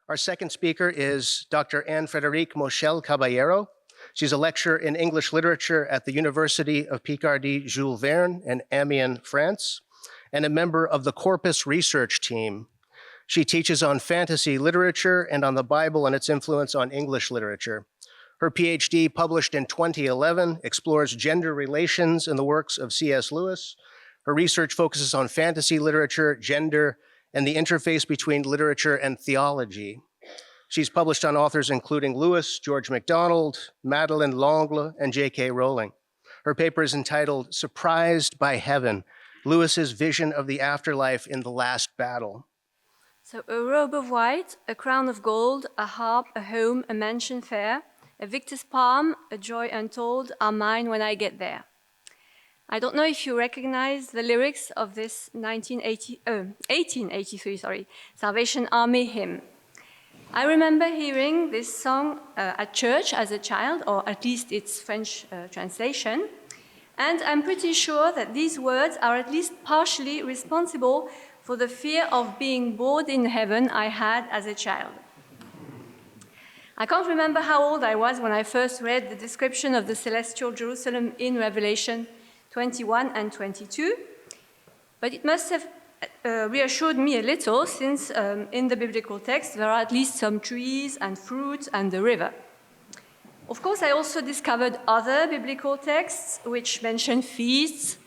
Our second speaker is Dr. Frederique Caballero. She's a lecturer in English literature at the University of Picardie, Jules Verne in Amiens, France, and a member of the CORPUS research team. She teaches on fantasy literature and on the Bible and its influence on English literature. Her PhD, published in 2011, explores gender relations in the works of C.S. Lewis. Her research focuses on fantasy literature, gender, and the interface between literature and theology. She's published on authors including Lewis, George MacDonald, Madeleine L'Angle, and J.K. Rowling. Her paper is entitled Surprised by Heaven, Lewis's Vision of the Afterlife in the Last Battle. So a robe of white, a crown of gold, a harp, a home, a mansion fair, a victor's palm, a joy untold are mine when I get there. I don't know if you recognize the lyrics of this 1883 Salvation Army hymn. I remember hearing this song at church as a child, or at least its French translation, and I'm pretty sure that these words are at least partially responsible for the fear of being bored in heaven I had as a child. I can't remember how old I was when I first read the description of the celestial Jerusalem in Revelation 21 and 22, but it must have reassured me a little since in the biblical text there are at least some trees and fruit and the river. Of course, I also discovered other biblical texts which mention feasts,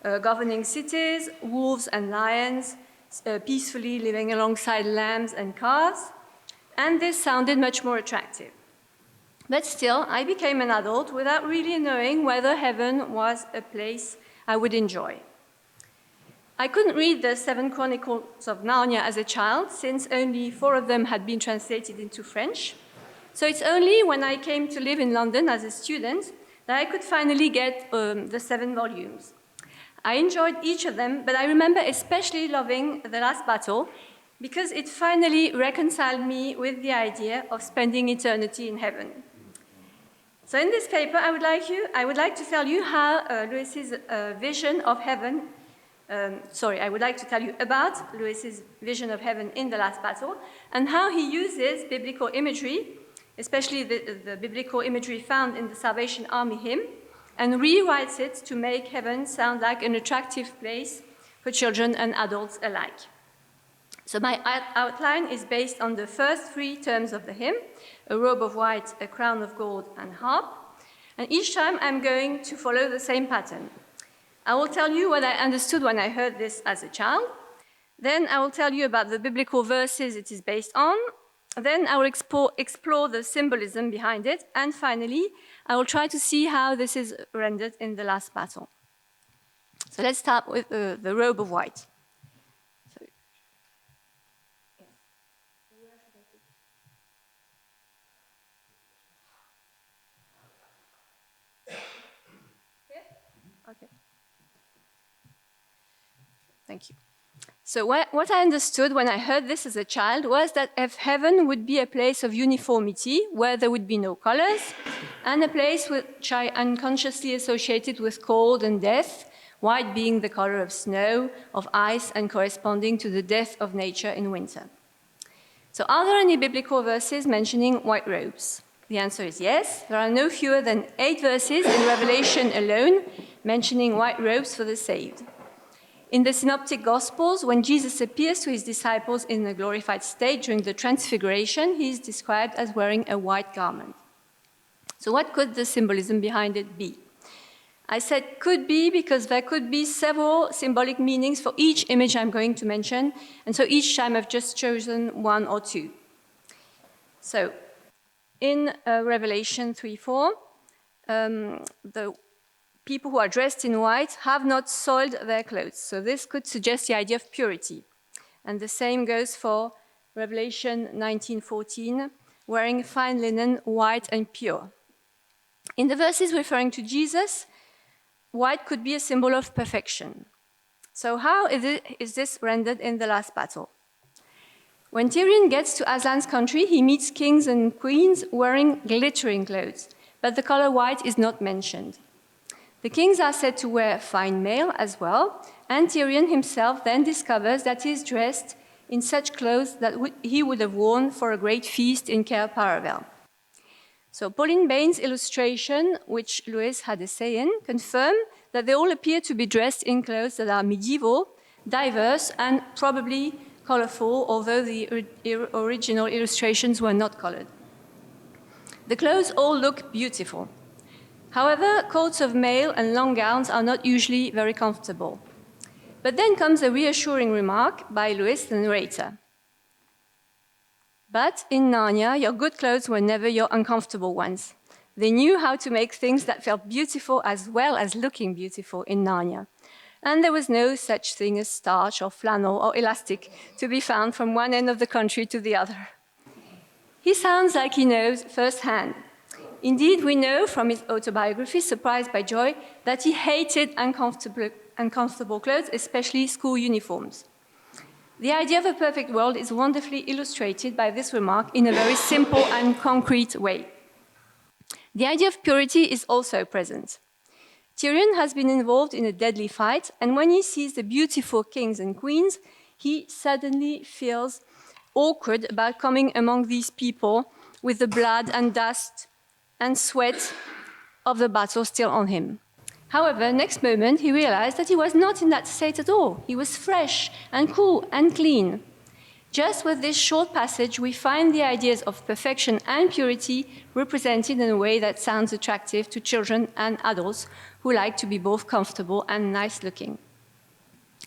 governing cities, wolves and lions, peacefully living alongside lambs and calves, and this sounded much more attractive. But still, I became an adult without really knowing whether heaven was a place I would enjoy. I couldn't read the 7 Chronicles of Narnia as a child, since only 4 of them had been translated into French. So it's only when I came to live in London as a student that I could finally get the 7 volumes. I enjoyed each of them, but I remember especially loving The Last Battle, because it finally reconciled me with the idea of spending eternity in heaven. So in this paper, I would like to tell you how Lewis's vision of heaven, I would like to tell you about Lewis's vision of heaven in The Last Battle, and how he uses biblical imagery, especially the biblical imagery found in the Salvation Army hymn, and rewrites it to make heaven sound like an attractive place for children and adults alike. So my outline is based on the first 3 terms of the hymn, a robe of white, a crown of gold, and harp. And each time I'm going to follow the same pattern. I will tell you what I understood when I heard this as a child. Then I will tell you about the biblical verses it is based on. Then I will explore the symbolism behind it. And finally, I will try to see how this is rendered in The Last Battle. So let's start with the robe of white. Okay. Thank you. So what I understood when I heard this as a child was that if heaven would be a place of uniformity, where there would be no colors, and a place which I unconsciously associated with cold and death, white being the color of snow, of ice, and corresponding to the death of nature in winter. So are there any biblical verses mentioning white robes? The answer is yes. There are no fewer than 8 verses in Revelation alone mentioning white robes for the saved. In the Synoptic Gospels, when Jesus appears to his disciples in a glorified state during the Transfiguration, he is described as wearing a white garment. So what could the symbolism behind it be? I said could be because there could be several symbolic meanings for each image I'm going to mention, and so each time I've just chosen 1 or 2. So in Revelation 3:4, the people who are dressed in white have not soiled their clothes. So this could suggest the idea of purity. And the same goes for Revelation 19:14, wearing fine linen, white and pure. In the verses referring to Jesus, white could be a symbol of perfection. So how is this rendered in The Last Battle? When Tyrion gets to Aslan's country, he meets kings and queens wearing glittering clothes, but the color white is not mentioned. The kings are said to wear fine mail as well, and Tyrion himself then discovers that he is dressed in such clothes that he would have worn for a great feast in Cair Paravel. So Pauline Bain's illustration, which Lewis had a say in, confirm that they all appear to be dressed in clothes that are medieval, diverse, and probably colorful, although the original illustrations were not colored. The clothes all look beautiful. However, coats of mail and long gowns are not usually very comfortable. But then comes a reassuring remark by Lewis, the narrator. But in Narnia, your good clothes were never your uncomfortable ones. They knew how to make things that felt beautiful as well as looking beautiful in Narnia. And there was no such thing as starch or flannel or elastic to be found from one end of the country to the other. He sounds like he knows firsthand. Indeed, we know from his autobiography, Surprised by Joy, that he hated uncomfortable clothes, especially school uniforms. The idea of a perfect world is wonderfully illustrated by this remark in a very simple and concrete way. The idea of purity is also present. Tyrion has been involved in a deadly fight, and when he sees the beautiful kings and queens, he suddenly feels awkward about coming among these people with the blood and dust and sweat of the battle still on him. However, next moment, he realized that he was not in that state at all. He was fresh and cool and clean. Just with this short passage, we find the ideas of perfection and purity represented in a way that sounds attractive to children and adults who like to be both comfortable and nice looking.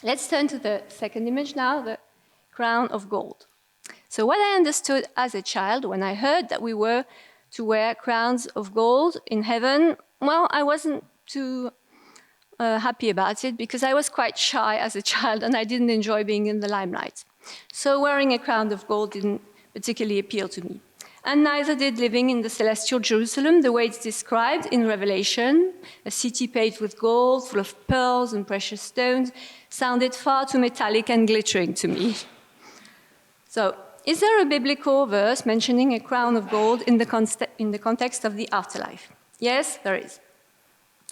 Let's turn to the second image now, the crown of gold. So what I understood as a child when I heard that we were to wear crowns of gold in heaven, well, I wasn't too happy about it because I was quite shy as a child and I didn't enjoy being in the limelight. So wearing a crown of gold didn't particularly appeal to me. And neither did living in the celestial Jerusalem the way it's described in Revelation. A city paved with gold, full of pearls and precious stones, sounded far too metallic and glittering to me. So, is there a biblical verse mentioning a crown of gold in the context of the afterlife? Yes, there is.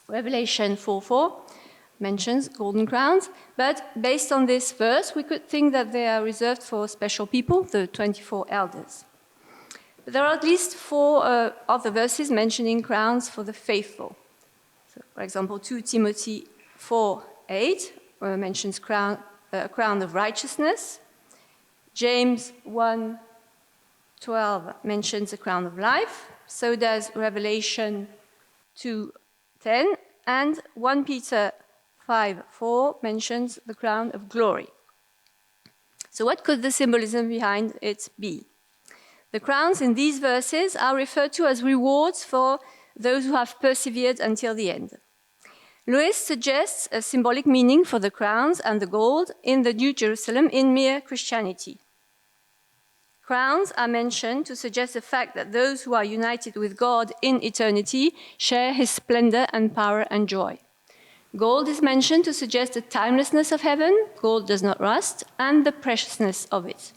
Revelation 4:4 mentions golden crowns, but based on this verse, we could think that they are reserved for special people, the 24 elders. But there are at least 4 other verses mentioning crowns for the faithful. So, for example, 2 Timothy 4:8 mentions a crown of righteousness. James 1:12 mentions a crown of life. So does Revelation 2:10, and 1 Peter 5:4 mentions the crown of glory. So what could the symbolism behind it be? The crowns in these verses are referred to as rewards for those who have persevered until the end. Lewis suggests a symbolic meaning for the crowns and the gold in the New Jerusalem in mere Christianity. Crowns are mentioned to suggest the fact that those who are united with God in eternity share his splendor and power and joy. Gold is mentioned to suggest the timelessness of heaven, gold does not rust, and the preciousness of it.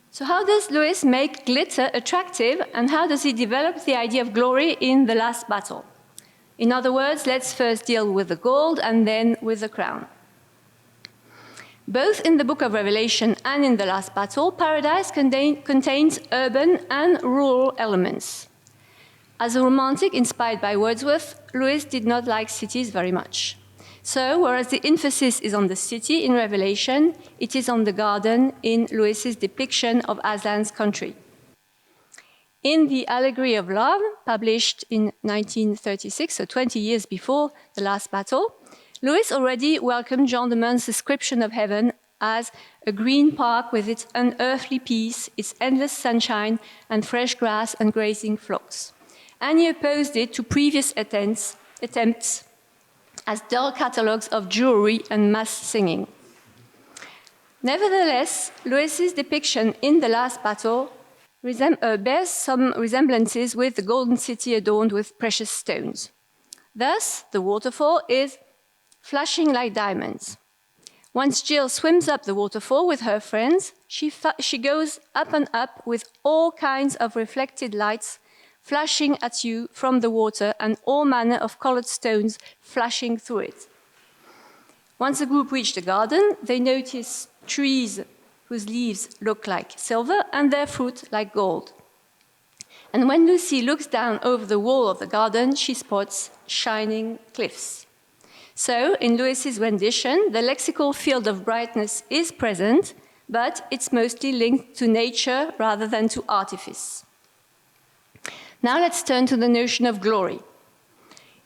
So how does Lewis make glitter attractive, and how does he develop the idea of glory in the last battle? In other words, let's first deal with the gold and then with the crown. Both in the book of Revelation and in the last battle, paradise contains urban and rural elements. As a romantic inspired by Wordsworth, Lewis did not like cities very much. So, whereas the emphasis is on the city in Revelation, it is on the garden in Lewis's depiction of Aslan's country. In The Allegory of Love, published in 1936, so 20 years before the last battle, Lewis already welcomed John de Meun's description of heaven as a green park with its unearthly peace, its endless sunshine, and fresh grass and grazing flocks. And he opposed it to previous attempts as dull catalogues of jewelry and mass singing. Nevertheless, Lewis's depiction in the last battle bears some resemblances with the golden city adorned with precious stones. Thus, the waterfall is flashing like diamonds. Once Jill swims up the waterfall with her friends, she goes up and up with all kinds of reflected lights flashing at you from the water and all manner of colored stones flashing through it. Once the group reached the garden, they notice trees whose leaves look like silver and their fruit like gold. And when Lucy looks down over the wall of the garden, she spots shining cliffs. So, in Lewis's rendition, the lexical field of brightness is present, but it's mostly linked to nature rather than to artifice. Now let's turn to the notion of glory.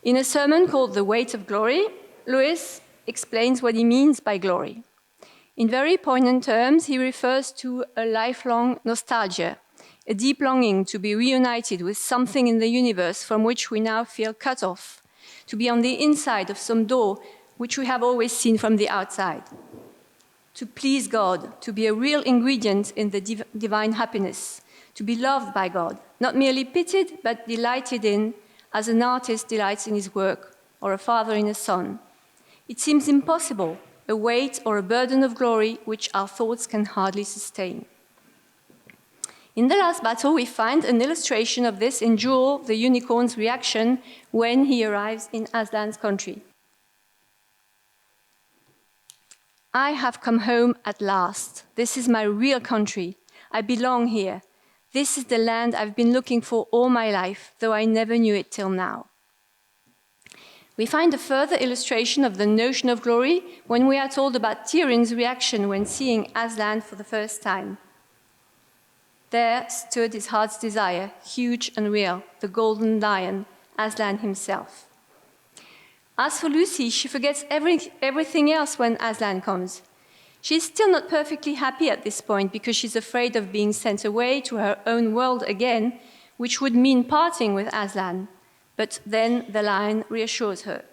In a sermon called The Weight of Glory, Lewis explains what he means by glory. In very poignant terms, he refers to a lifelong nostalgia, a deep longing to be reunited with something in the universe from which we now feel cut off, to be on the inside of some door which we have always seen from the outside. To please God, to be a real ingredient in the divine happiness, to be loved by God, not merely pitied, but delighted in, as an artist delights in his work, or a father in a son. It seems impossible, a weight or a burden of glory which our thoughts can hardly sustain. In the last battle, we find an illustration of this in Jules, the unicorn's reaction when he arrives in Aslan's country. I have come home at last. This is my real country. I belong here. This is the land I've been looking for all my life, though I never knew it till now. We find a further illustration of the notion of glory when we are told about Tyrion's reaction when seeing Aslan for the first time. There stood his heart's desire, huge and real, the golden lion, Aslan himself. As for Lucy, she forgets everything else when Aslan comes. She's still not perfectly happy at this point because she's afraid of being sent away to her own world again, which would mean parting with Aslan. But then the lion reassures her.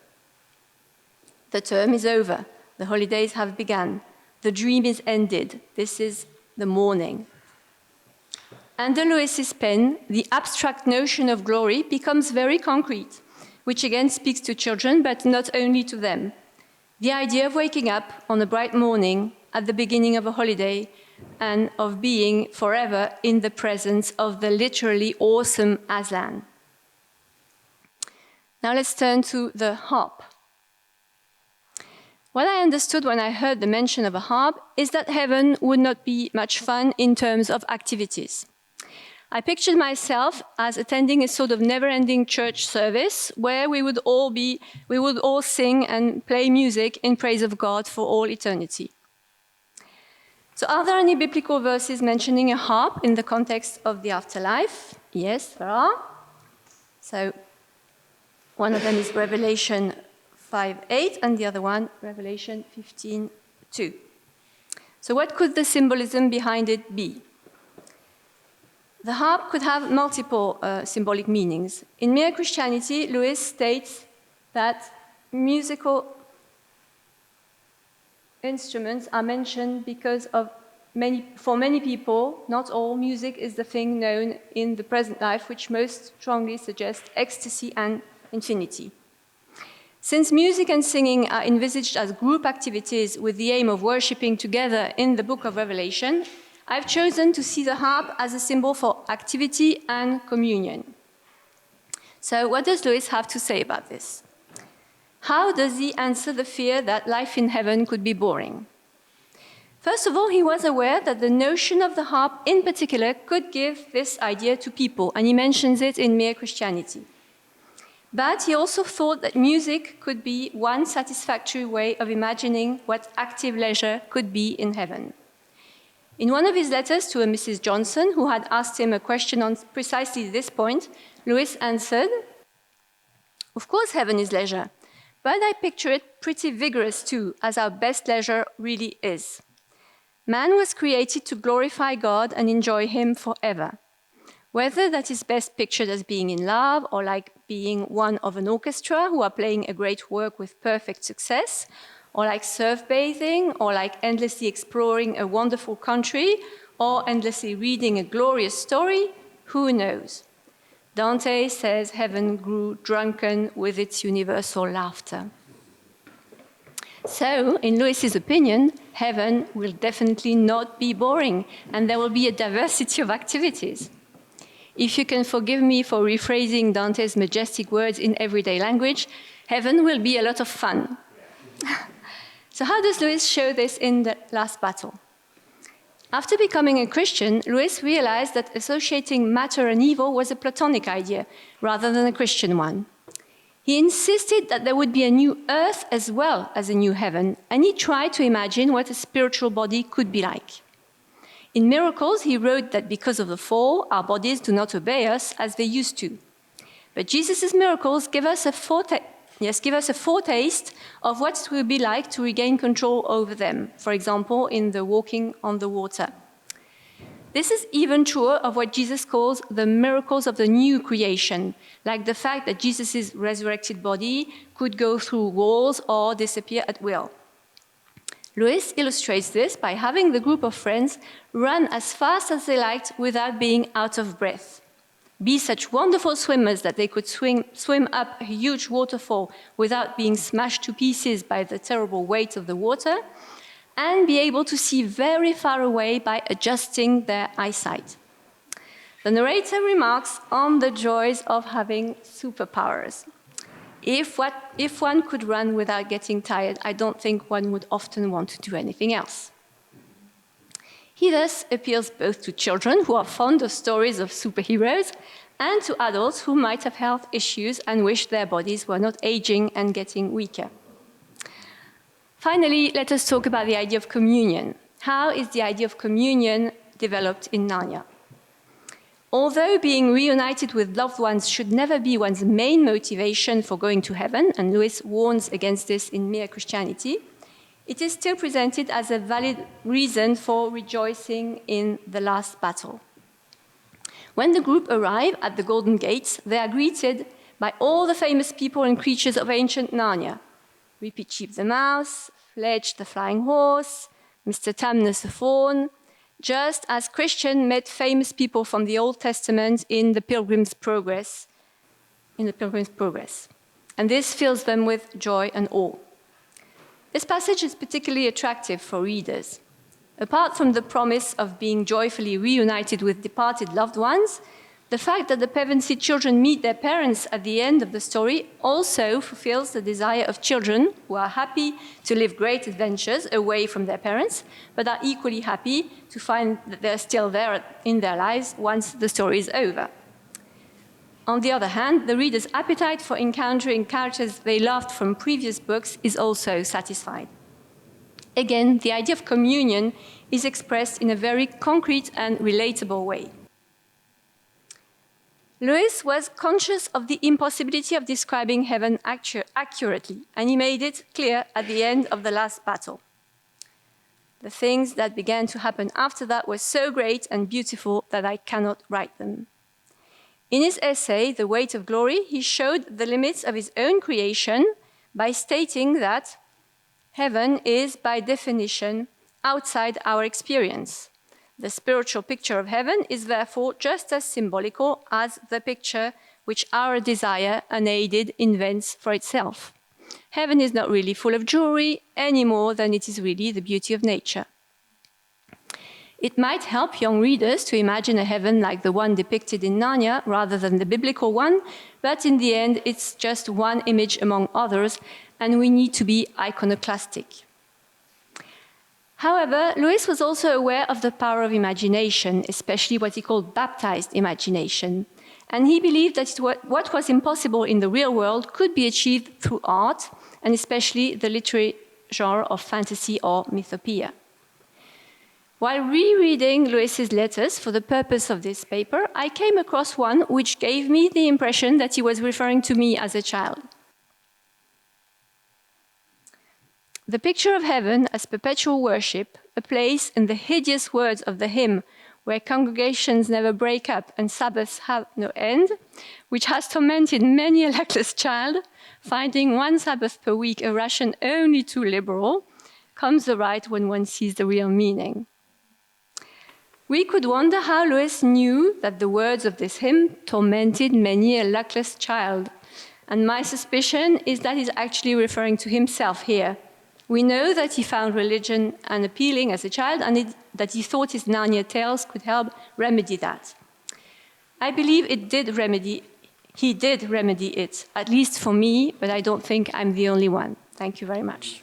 The term is over. The holidays have begun. The dream is ended. This is the morning. Under Lewis's pen, the abstract notion of glory becomes very concrete, which again speaks to children, but not only to them. The idea of waking up on a bright morning at the beginning of a holiday and of being forever in the presence of the literally awesome Aslan. Now let's turn to the harp. What I understood when I heard the mention of a harp is that heaven would not be much fun in terms of activities. I pictured myself as attending a sort of never-ending church service where we would all sing and play music in praise of God for all eternity. So are there any biblical verses mentioning a harp in the context of the afterlife? Yes, there are. So one of them is Revelation 5:8 and the other one, Revelation 15:2. So what could the symbolism behind it be? The harp could have multiple symbolic meanings. In Mere Christianity, Lewis states that musical instruments are mentioned because for many people, not all, music is the thing known in the present life, which most strongly suggests ecstasy and infinity. Since music and singing are envisaged as group activities with the aim of worshipping together in the book of Revelation, I've chosen to see the harp as a symbol for activity and communion. So what does Lewis have to say about this? How does he answer the fear that life in heaven could be boring? First of all, he was aware that the notion of the harp in particular could give this idea to people, and he mentions it in Mere Christianity. But he also thought that music could be one satisfactory way of imagining what active leisure could be in heaven. In one of his letters to a Mrs. Johnson, who had asked him a question on precisely this point, Lewis answered, "Of course heaven is leisure, but I picture it pretty vigorous too, as our best leisure really is. Man was created to glorify God and enjoy Him forever. Whether that is best pictured as being in love or like being one of an orchestra who are playing a great work with perfect success, or like surf bathing, or like endlessly exploring a wonderful country, or endlessly reading a glorious story, who knows? Dante says heaven grew drunken with its universal laughter." So, in Lewis's opinion, heaven will definitely not be boring, and there will be a diversity of activities. If you can forgive me for rephrasing Dante's majestic words in everyday language, heaven will be a lot of fun. So how does Lewis show this in the last battle? After becoming a Christian, Louis realized that associating matter and evil was a Platonic idea rather than a Christian one. He insisted that there would be a new earth as well as a new heaven, and he tried to imagine what a spiritual body could be like. In Miracles, he wrote that because of the fall, our bodies do not obey us as they used to. But Jesus' miracles give us a foretaste of what it will be like to regain control over them, for example, in the walking on the water. This is even truer of what Jesus calls the miracles of the new creation, like the fact that Jesus' resurrected body could go through walls or disappear at will. Louis illustrates this by having the group of friends run as fast as they liked without being out of breath. Be such wonderful swimmers that they could swim up a huge waterfall without being smashed to pieces by the terrible weight of the water, and be able to see very far away by adjusting their eyesight. The narrator remarks on the joys of having superpowers. If one could run without getting tired, I don't think one would often want to do anything else. He thus appeals both to children who are fond of stories of superheroes and to adults who might have health issues and wish their bodies were not aging and getting weaker. Finally, let us talk about the idea of communion. How is the idea of communion developed in Narnia? Although being reunited with loved ones should never be one's main motivation for going to heaven, and Louis warns against this in Mere Christianity, it is still presented as a valid reason for rejoicing in the last battle. When the group arrive at the Golden Gates, they are greeted by all the famous people and creatures of ancient Narnia. Repeat the Mouse, Fledge the Flying Horse, Mr. Tamnus the Fawn, just as Christian met famous people from the Old Testament in the Pilgrim's Progress. And this fills them with joy and awe. This passage is particularly attractive for readers. Apart from the promise of being joyfully reunited with departed loved ones, the fact that the Pevensey children meet their parents at the end of the story also fulfills the desire of children who are happy to live great adventures away from their parents, but are equally happy to find that they're still there in their lives once the story is over. On the other hand, the reader's appetite for encountering characters they loved from previous books is also satisfied. Again, the idea of communion is expressed in a very concrete and relatable way. Louis was conscious of the impossibility of describing heaven accurately, and he made it clear at the end of the last battle. The things that began to happen after that were so great and beautiful that I cannot write them. In his essay, The Weight of Glory, he showed the limits of his own creation by stating that heaven is, by definition, outside our experience. The spiritual picture of heaven is therefore just as symbolical as the picture which our desire unaided invents for itself. Heaven is not really full of jewelry any more than it is really the beauty of nature. It might help young readers to imagine a heaven like the one depicted in Narnia rather than the biblical one, but in the end, it's just one image among others, and we need to be iconoclastic. However, Louis was also aware of the power of imagination, especially what he called baptized imagination, and he believed that what was impossible in the real world could be achieved through art, and especially the literary genre of fantasy or mythopoeia. While rereading Louis's letters for the purpose of this paper, I came across one which gave me the impression that he was referring to me as a child. The picture of heaven as perpetual worship, a place in the hideous words of the hymn where congregations never break up and Sabbaths have no end, which has tormented many a luckless child, finding one Sabbath per week a ration only too liberal, comes aright when one sees the real meaning. We could wonder how Louis knew that the words of this hymn tormented many a luckless child, and my suspicion is that he's actually referring to himself here. We know that he found religion unappealing as a child, and that he thought his Narnia tales could help remedy that. I believe he did remedy it, at least for me, but I don't think I'm the only one. Thank you very much.